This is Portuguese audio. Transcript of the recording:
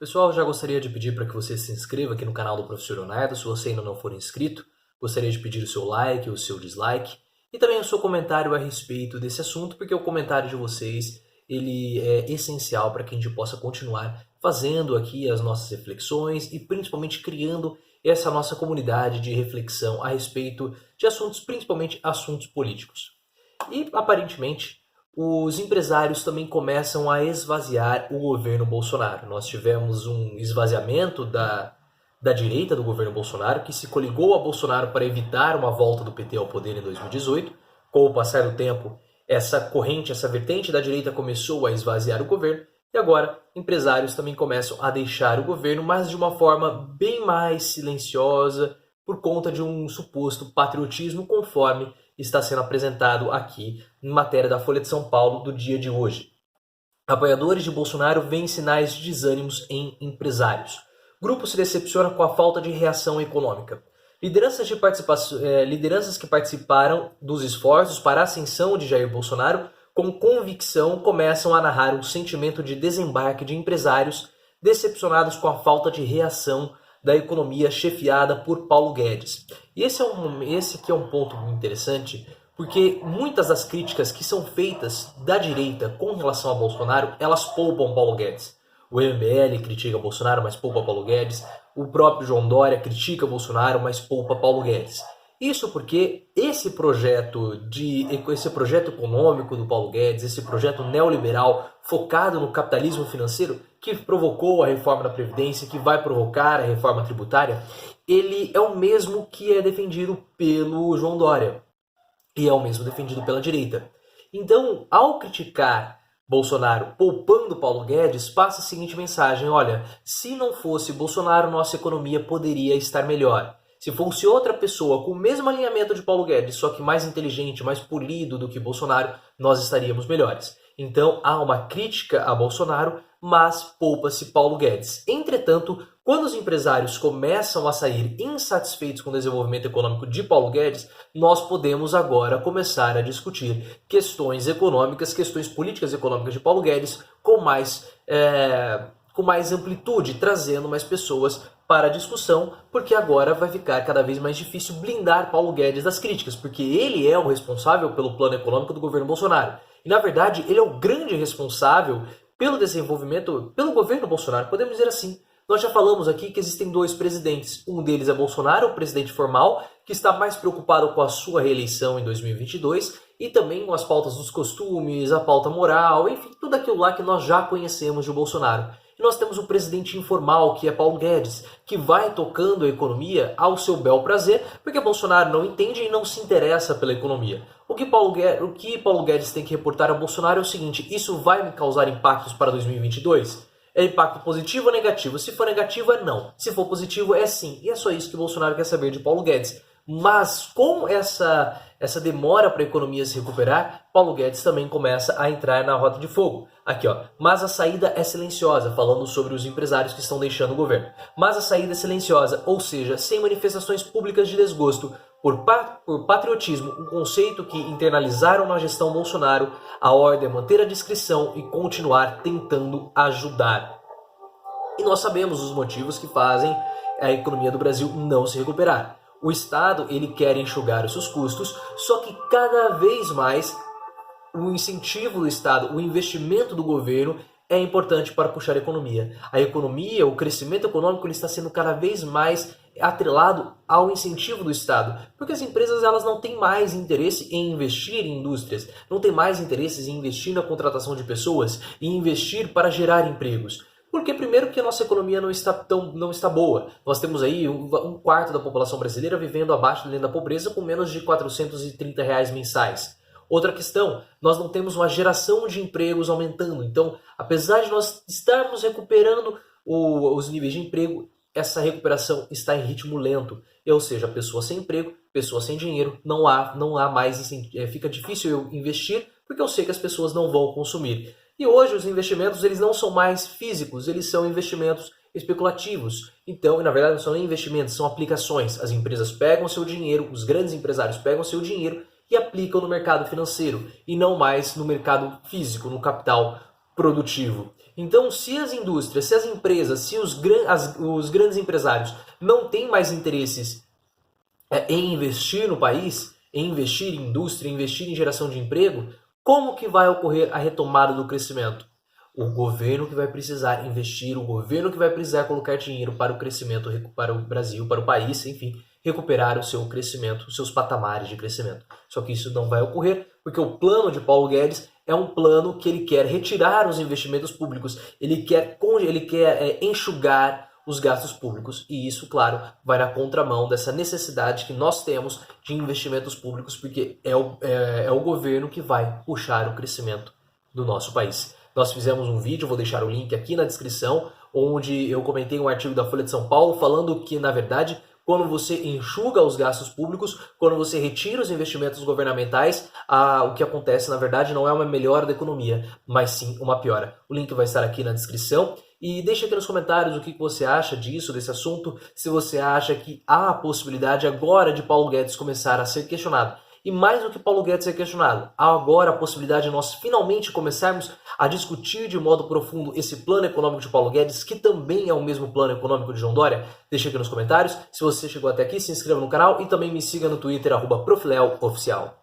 Pessoal, já gostaria de pedir para que você se inscreva aqui no canal do Professor Leonardo, se você ainda não for inscrito. Gostaria de pedir o seu like, o seu dislike e também o seu comentário a respeito desse assunto, porque o comentário de vocês ele é essencial para que a gente possa continuar fazendo aqui as nossas reflexões e principalmente criando essa nossa comunidade de reflexão a respeito de assuntos, principalmente assuntos políticos. E aparentemente os empresários também começam a esvaziar o governo Bolsonaro. Nós tivemos um esvaziamento da direita do governo Bolsonaro, que se coligou a Bolsonaro para evitar uma volta do PT ao poder em 2018. Com o passar do tempo, essa corrente, essa vertente da direita começou a esvaziar o governo, e agora empresários também começam a deixar o governo, mas de uma forma bem mais silenciosa, por conta de um suposto patriotismo, conforme está sendo apresentado aqui em matéria da Folha de São Paulo do dia de hoje. Apoiadores de Bolsonaro veem sinais de desânimos em empresários. Grupo se decepciona com a falta de reação econômica. Lideranças que participaram dos esforços para a ascensão de Jair Bolsonaro com convicção começam a narrar um sentimento de desembarque de empresários decepcionados com a falta de reação da economia chefiada por Paulo Guedes. E esse aqui é um ponto interessante, porque muitas das críticas que são feitas da direita com relação a Bolsonaro, elas poupam Paulo Guedes. O MBL critica Bolsonaro, mas poupa Paulo Guedes. O próprio João Dória critica Bolsonaro, mas poupa Paulo Guedes. Isso porque esse projeto econômico do Paulo Guedes, esse projeto neoliberal focado no capitalismo financeiro, que provocou a reforma da Previdência, que vai provocar a reforma tributária, ele é o mesmo que é defendido pelo João Dória e é o mesmo defendido pela direita. Então, ao criticar Bolsonaro poupando Paulo Guedes, passa a seguinte mensagem: olha, se não fosse Bolsonaro, nossa economia poderia estar melhor. Se fosse outra pessoa com o mesmo alinhamento de Paulo Guedes, só que mais inteligente, mais polido do que Bolsonaro, nós estaríamos melhores. Então há uma crítica a Bolsonaro, mas poupa-se Paulo Guedes. Entretanto, quando os empresários começam a sair insatisfeitos com o desenvolvimento econômico de Paulo Guedes, nós podemos agora começar a discutir questões econômicas, questões políticas econômicas de Paulo Guedes com mais amplitude, trazendo mais pessoas para a discussão, porque agora vai ficar cada vez mais difícil blindar Paulo Guedes das críticas, porque ele é o responsável pelo plano econômico do governo Bolsonaro. E, na verdade, ele é o grande responsável pelo desenvolvimento, pelo governo Bolsonaro, podemos dizer assim. Nós já falamos aqui que existem dois presidentes. Um deles é Bolsonaro, o presidente formal, que está mais preocupado com a sua reeleição em 2022 e também com as pautas dos costumes, a pauta moral, enfim, tudo aquilo lá que nós já conhecemos de Bolsonaro. E nós temos o presidente informal, que é Paulo Guedes, que vai tocando a economia ao seu bel prazer, porque Bolsonaro não entende e não se interessa pela economia. O que Paulo Guedes tem que reportar a Bolsonaro é o seguinte: isso vai me causar impactos para 2022? É impacto positivo ou negativo? Se for negativo, é não. Se for positivo, é sim. E é só isso que Bolsonaro quer saber de Paulo Guedes. Mas com essa demora para a economia se recuperar, Paulo Guedes também começa a entrar na rota de fogo. Aqui, ó. Mas a saída é silenciosa, falando sobre os empresários que estão deixando o governo. Mas a saída é silenciosa, ou seja, sem manifestações públicas de desgosto por patriotismo, um conceito que internalizaram na gestão Bolsonaro. A ordem é manter a discrição e continuar tentando ajudar. E nós sabemos os motivos que fazem a economia do Brasil não se recuperar. O Estado ele quer enxugar os seus custos, só que cada vez mais o incentivo do Estado, o investimento do governo é importante para puxar a economia. A economia, o crescimento econômico ele está sendo cada vez mais atrelado ao incentivo do Estado, porque as empresas elas não têm mais interesse em investir em indústrias, não têm mais interesses em investir na contratação de pessoas e investir para gerar empregos. Porque primeiro que a nossa economia não está boa. Nós temos aí um quarto da população brasileira vivendo abaixo da linha da pobreza com menos de R$ 430 mensais. Outra questão, nós não temos uma geração de empregos aumentando. Então, apesar de nós estarmos recuperando os níveis de emprego, essa recuperação está em ritmo lento. Ou seja, pessoas sem emprego, pessoas sem dinheiro, não há mais, fica difícil eu investir porque eu sei que as pessoas não vão consumir. E hoje os investimentos eles não são mais físicos, eles são investimentos especulativos. Então, na verdade, não são nem investimentos, são aplicações. As empresas pegam seu dinheiro, os grandes empresários pegam seu dinheiro e aplicam no mercado financeiro e não mais no mercado físico, no capital produtivo. Então, se as indústrias, se as empresas, se os grandes empresários não têm mais interesses em investir no país, em investir em indústria, em investir em geração de emprego, como que vai ocorrer a retomada do crescimento? O governo que vai precisar investir, o governo que vai precisar colocar dinheiro para o crescimento, para o Brasil, para o país, enfim, recuperar o seu crescimento, os seus patamares de crescimento. Só que isso não vai ocorrer porque o plano de Paulo Guedes é um plano que ele quer retirar os investimentos públicos, ele quer enxugar os gastos públicos, e isso, claro, vai na contramão dessa necessidade que nós temos de investimentos públicos, porque é o governo que vai puxar o crescimento do nosso país. Nós fizemos um vídeo, vou deixar o link aqui na descrição, onde eu comentei um artigo da Folha de São Paulo falando que, na verdade, quando você enxuga os gastos públicos, quando você retira os investimentos governamentais, o que acontece, na verdade, não é uma melhora da economia, mas sim uma piora. O link vai estar aqui na descrição. E deixa aqui nos comentários o que você acha disso, desse assunto, se você acha que há a possibilidade agora de Paulo Guedes começar a ser questionado. E mais do que Paulo Guedes ser questionado, há agora a possibilidade de nós finalmente começarmos a discutir de modo profundo esse plano econômico de Paulo Guedes, que também é o mesmo plano econômico de João Dória? Deixa aqui nos comentários. Se você chegou até aqui, se inscreva no canal e também me siga no Twitter, @profleoficial.